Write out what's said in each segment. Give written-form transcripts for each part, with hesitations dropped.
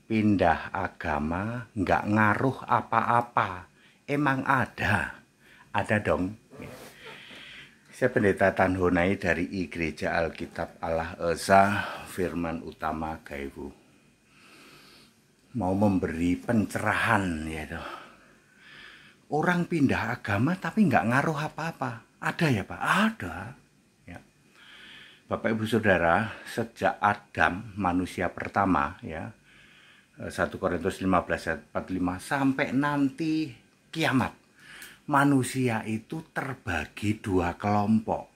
pindah agama nggak ngaruh apa-apa. Emang ada dong. Saya Pendeta Tan Honai dari Gereja Alkitab Allah Esa Firman Utama Gaiwu. Mau memberi pencerahan ya toh. Orang pindah agama tapi nggak ngaruh apa-apa. Ada ya Pak? Ada. Ya. Bapak Ibu Saudara, sejak Adam manusia pertama ya, 1 Korintus 15 ayat 45 sampai nanti kiamat, manusia itu terbagi dua kelompok.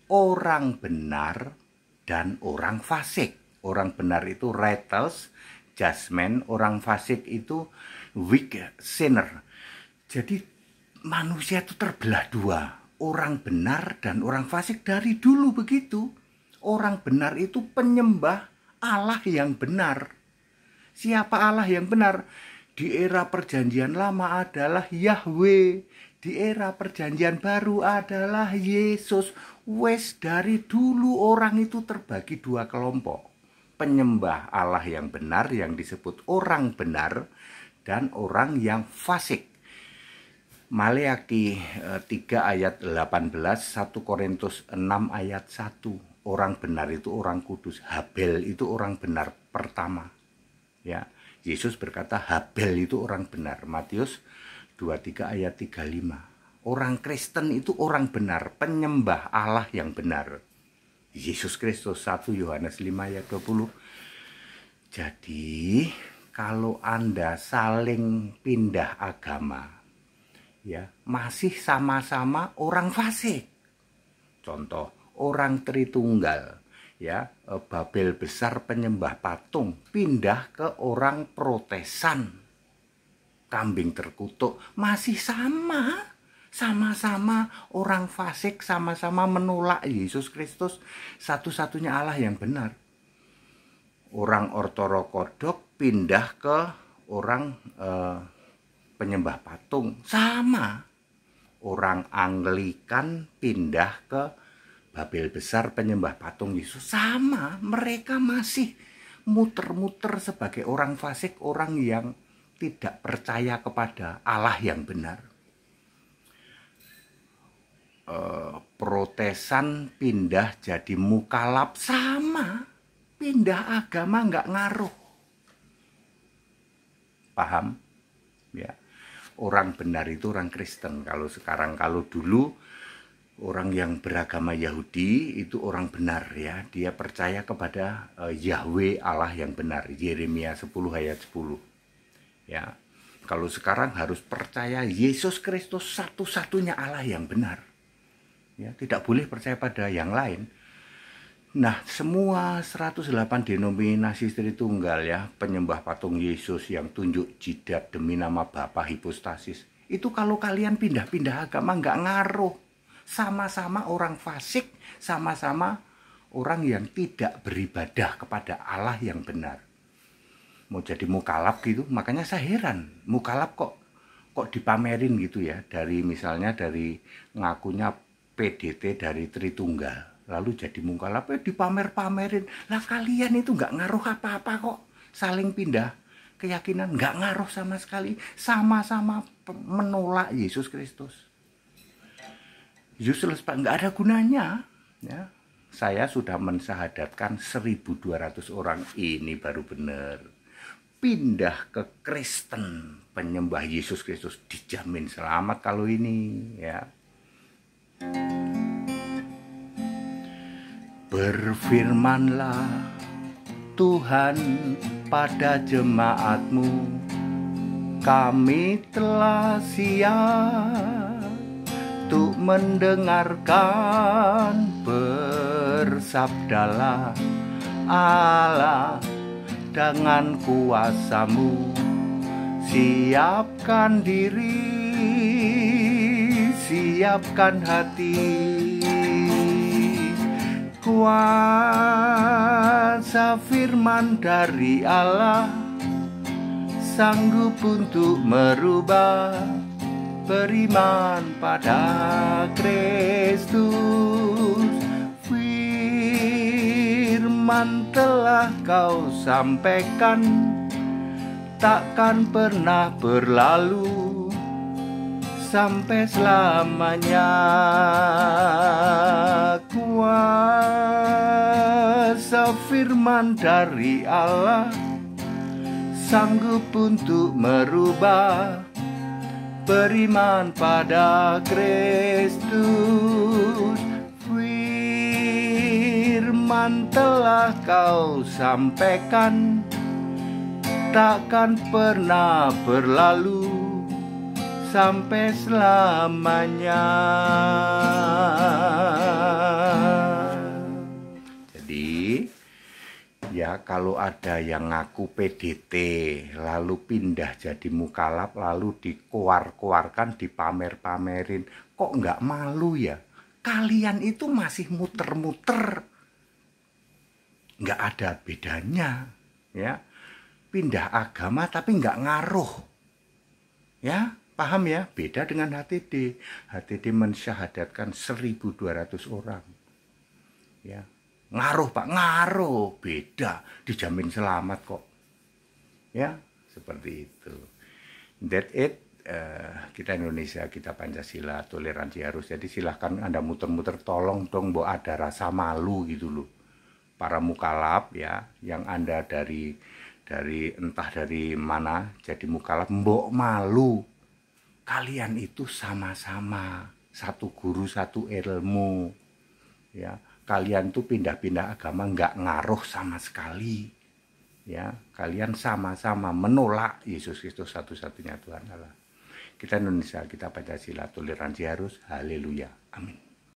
Orang benar dan orang fasik. Orang benar itu righteous judgment, orang fasik itu wicked sinner. Jadi manusia itu terbelah dua, orang benar dan orang fasik dari dulu begitu. Orang benar itu penyembah Allah yang benar. Siapa Allah yang benar? Di era perjanjian lama adalah Yahweh. Di era perjanjian baru adalah Yesus. Wes dari dulu orang itu terbagi dua kelompok. Penyembah Allah yang benar yang disebut orang benar dan orang yang fasik. Maleakhi 3 ayat 18, 1 Korintus 6 ayat 1. Orang benar itu orang kudus. Habel itu orang benar pertama. Ya, Yesus berkata Habel itu orang benar. Matius 23 ayat 35. Orang Kristen itu orang benar, penyembah Allah yang benar. Yesus Kristus 1 Yohanes 5 ayat 20. Jadi, kalau Anda saling pindah agama, ya, masih sama-sama orang fasik. Contoh, orang Tritunggal, ya, Babel besar penyembah patung, pindah ke orang Protesan, kambing terkutuk, masih sama-sama orang fasik, sama-sama menolak Yesus Kristus, satu-satunya Allah yang benar. Orang Ortodoks pindah ke orang penyembah patung, sama. Orang Anglikan pindah ke Babel besar penyembah patung Yesus, sama. Mereka masih muter-muter sebagai orang fasik, orang yang tidak percaya kepada Allah yang benar. Protesan pindah jadi mukalaf, sama. Pindah agama nggak ngaruh. Paham? Ya. Orang benar itu orang Kristen. Kalau sekarang, kalau dulu orang yang beragama Yahudi itu orang benar ya. Dia percaya kepada Yahweh Allah yang benar. Yeremia 10 ayat 10. Ya. Kalau sekarang harus percaya Yesus Kristus satu-satunya Allah yang benar. Ya, tidak boleh percaya pada yang lain. Nah, semua 108 denominasi Tritunggal ya, penyembah patung Yesus yang tunjuk jidat demi nama Bapa hipostasis. Itu kalau kalian pindah-pindah agama nggak ngaruh. Sama-sama orang fasik, sama-sama orang yang tidak beribadah kepada Allah yang benar. Mau jadi mukalaf gitu, makanya saya heran. Mukalaf kok dipamerin gitu ya, dari misalnya dari ngakunya PDT dari Tritunggal. Lalu jadi mukalaf dipamer-pamerin. Lah kalian itu nggak ngaruh apa-apa kok. Saling pindah keyakinan nggak ngaruh sama sekali. Sama-sama menolak Yesus Kristus. Yesus nggak ada gunanya. Ya. Saya sudah mensyahadatkan 1.200 orang. Ini baru benar. Pindah ke Kristen, penyembah Yesus Kristus, dijamin selamat kalau ini. Ya. Berfirmanlah Tuhan pada jemaat-Mu, kami telah siap untuk mendengarkan. Bersabdalah Allah dengan kuasa-Mu, siapkan diri, siapkan hati. Kuasa firman dari Allah sanggup untuk merubah. Beriman pada Kristus. Firman telah kau sampaikan takkan pernah berlalu sampai selamanya. Kuasa firman dari Allah sanggup untuk merubah. Beriman pada Kristus, firman telah kau sampaikan takkan pernah berlalu sampai selamanya. Jadi ya, kalau ada yang ngaku PDT lalu pindah jadi mukalaf, lalu dikeluarkan, dipamer-pamerin, kok nggak malu ya? Kalian itu masih muter-muter, nggak ada bedanya ya. Pindah agama tapi nggak ngaruh ya, paham ya? Beda dengan HTD. HTD mensyahadatkan 1.200 orang ya. Ngaruh Pak, ngaruh, beda, dijamin selamat kok ya, seperti itu. That it, kita Indonesia, kita Pancasila, toleransi harus. Jadi silahkan Anda muter-muter, tolong dong mbok ada rasa malu gitu loh, para mukalaf ya, yang Anda dari entah dari mana jadi mukalaf, mbok malu. Kalian itu sama-sama satu guru satu ilmu ya. Kalian tuh pindah-pindah agama nggak ngaruh sama sekali ya. Kalian sama-sama menolak Yesus Kristus satu-satunya Tuhan Allah. Kita Indonesia, kita Pancasila, toleransi harus. Haleluya, amin.